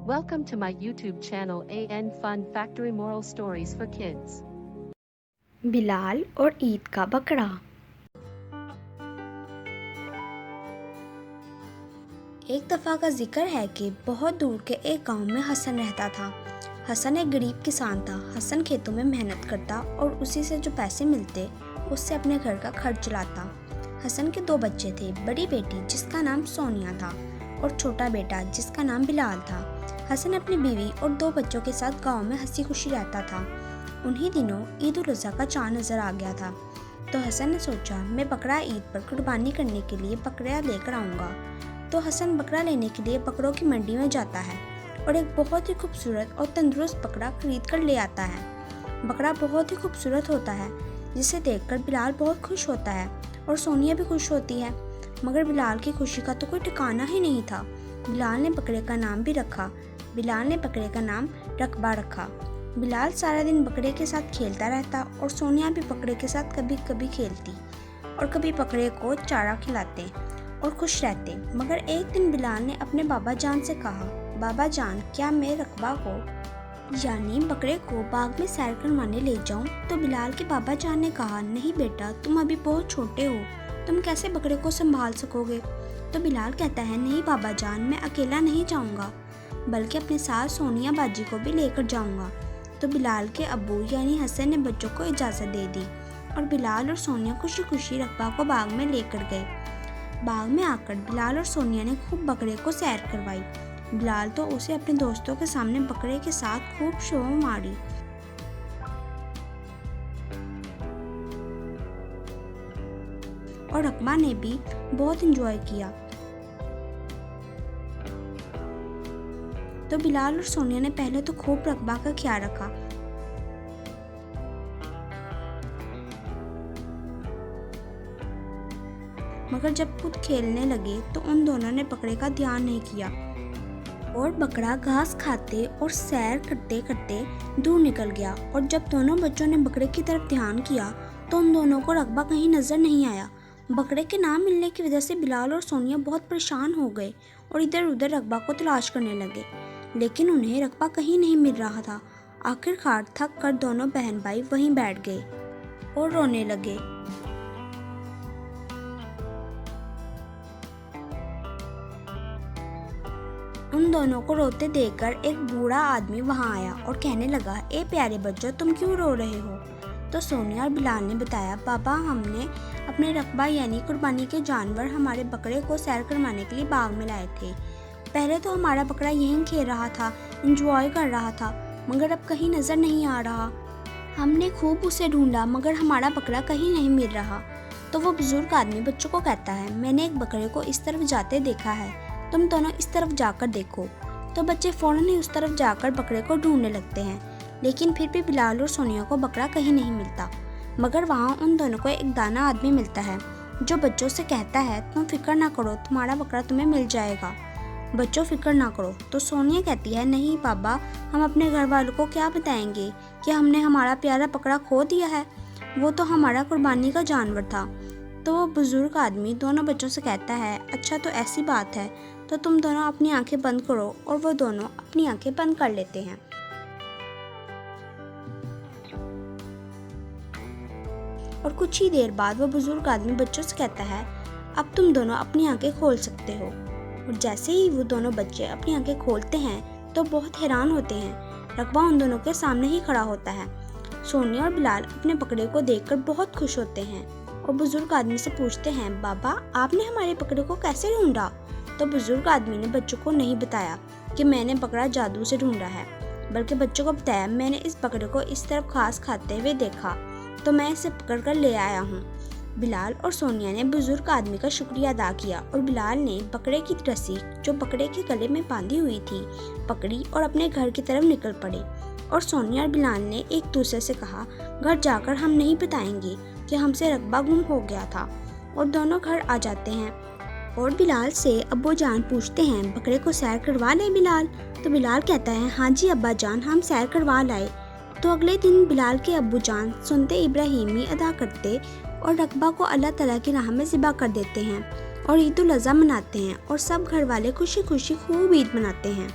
Welcome to my YouTube channel AN Fun Factory Moral Stories for Kids. Bilal और ईद का बकरा। एक दफ़ा का जिक्र है कि बहुत दूर के एक गांव में हसन रहता था। हसन एक गरीब किसान था। हसन खेतों में मेहनत करता और उसी से जो पैसे मिलते उससे अपने घर का खर्च चलाता। हसन के 2 बच्चे थे, बड़ी बेटी जिसका नाम सोनिया था और छोटा बेटा जिसका नाम बिलाल था। हसन अपनी बीवी और 2 बच्चों के साथ गांव में हंसी खुशी रहता था। उन्हीं दिनों ईद उल अज़हा का चाँद नज़र आ गया था, तो हसन ने सोचा मैं बकरा ईद पर कुर्बानी करने के लिए बकरा लेकर आऊँगा। तो हसन बकरा लेने के लिए बकरों की मंडी में जाता है और एक बहुत ही खूबसूरत और तंदुरुस्त बकरा खरीद कर ले आता है। बकरा बहुत ही खूबसूरत होता है, जिसे देखकर बिलाल बहुत खुश होता है और सोनिया भी खुश होती है। मगर बिलाल की खुशी का तो कोई ठिकाना ही नहीं था। बिलाल ने बकरे का नाम भी रखा। बिलाल ने बकरे का नाम रकबा रखा। बिलाल सारा दिन बकरे के साथ खेलता रहता और सोनिया भी बकरे के साथ कभी कभी खेलती और कभी बकरे को चारा खिलाते और खुश रहते। मगर एक दिन बिलाल ने अपने बाबा जान से कहा, बाबा जान, क्या मैं रकबा को यानी बकरे को बाग में सैर करवाने ले जाऊं? तो बिलाल के बाबा जान ने कहा, नहीं बेटा, तुम अभी बहुत छोटे हो, तुम कैसे बकरे को संभाल सकोगे? तो बिलाल कहता है, नहीं बाबा जान, मैं अकेला नहीं जाऊंगा, बल्कि अपने साथ सोनिया बाजी को भी लेकर जाऊंगा। तो बिलाल के अब्बू यानी हसन ने बच्चों को इजाज़त दे दी और बिलाल और सोनिया खुशी खुशी रकबा को बाग में लेकर गए। बाग में आकर बिलाल और सोनिया ने खूब बकरे को सैर करवाई। बिलाल तो उसे अपने दोस्तों के सामने बकरे के साथ खूब शो मारी। और रकबा ने भी बहुत एंजॉय किया। तो बिलाल और सोनिया ने पहले तो खूब रकबा का ख्याल रखा, मगर जब खुद खेलने लगे तो उन दोनों ने बकरे का ध्यान नहीं किया और बकरा घास खाते और सैर करते करते दूर निकल गया। और जब दोनों बच्चों ने बकरे की तरफ ध्यान किया तो उन दोनों को रकबा कहीं नजर नहीं आया। बकरे के ना मिलने की वजह से बिलाल और सोनिया बहुत परेशान हो गए और इधर उधर रकबा को तलाश करने लगे, लेकिन उन्हें रकबा कहीं नहीं मिल रहा था। आखिरकार थक कर दोनों बहन भाई वहीं बैठ गए और रोने लगे। उन दोनों को रोते देखकर एक बूढ़ा आदमी वहां आया और कहने लगा, ए प्यारे बच्चों, तुम क्यों रो रहे हो? तो सोनिया और बिलाल ने बताया, बाबा, हमने अपने रकबा यानी कुर्बानी के जानवर हमारे बकरे को सैर करवाने के लिए बाग में लाए थे। पहले तो हमारा बकरा यहीं खेल रहा था, एंजॉय कर रहा था, मगर अब कहीं नजर नहीं आ रहा। हमने खूब उसे ढूंढा मगर हमारा बकरा कहीं नहीं मिल रहा। तो वो बुजुर्ग आदमी बच्चों को कहता है, मैंने एक बकरे को इस तरफ जाते देखा है, तुम दोनों इस तरफ जाकर देखो। तो बच्चे फौरन ही उस तरफ जाकर बकरे को ढूंढने लगते हैं, लेकिन फिर भी बिलाल और सोनिया को बकरा कहीं नहीं मिलता। मगर वहाँ उन दोनों को एक दाना आदमी मिलता है जो बच्चों से कहता है, तुम फिक्र ना करो, तुम्हारा बकरा तुम्हें मिल जाएगा, बच्चों फिक्र ना करो। तो सोनिया कहती है, नहीं बाबा, हम अपने घर वालों को क्या बताएंगे कि हमने हमारा प्यारा बकरा खो दिया है, वो तो हमारा कुर्बानी का जानवर था। तो वो बुजुर्ग आदमी दोनों बच्चों से कहता है, अच्छा तो ऐसी बात है, तो तुम दोनों अपनी आंखें बंद करो। और वो दोनों अपनी आंखें बंद कर लेते हैं। और कुछ ही देर बाद वो बुजुर्ग आदमी बच्चों से कहता है, अब तुम दोनों अपनी आंखें खोल सकते हो। और जैसे ही वो दोनों बच्चे अपनी आंखें खोलते हैं तो बहुत हैरान होते हैं। रकबा उन दोनों के सामने ही खड़ा होता है। सोनिया और बिलाल अपने बकरे को देखकर बहुत खुश होते हैं और बुजुर्ग आदमी से पूछते हैं, बाबा, आपने हमारे बकरे को कैसे ढूंढा? तो बुजुर्ग आदमी ने बच्चों को नहीं बताया कि मैंने बकरा जादू से ढूंढा है, बल्कि बच्चों को बताया, मैंने इस बकरे को इस तरफ घास खाते हुए देखा तो मैं इसे पकड़ कर ले आया हूँ। बिलाल और सोनिया ने बुजुर्ग आदमी का शुक्रिया अदा किया और बिलाल ने बकरे की रस्सी जो बकरे के गले में बांधी हुई थी पकड़ी और अपने घर की तरफ निकल पड़े। और सोनिया और बिलाल ने एक दूसरे से कहा, घर जाकर हम नहीं बताएंगे कि हमसे रकबा गुम हो गया था। और दोनों घर आ जाते हैं और बिलाल से अब्बू जान पूछते हैं, बकरे को सैर करवा ले बिलाल? तो बिलाल कहता है, हाँ जी अब्बा जान, हम सैर करवा लाए। तो अगले दिन बिलाल के अब्बू जान सुनते इब्राहिमी अदा करते और रकबा को अल्लाह ताला की राह में ज़िबा कर देते हैं और ईद उल अज़हा मनाते हैं और सब घर वाले खुशी खुशी खूब ईद मनाते हैं।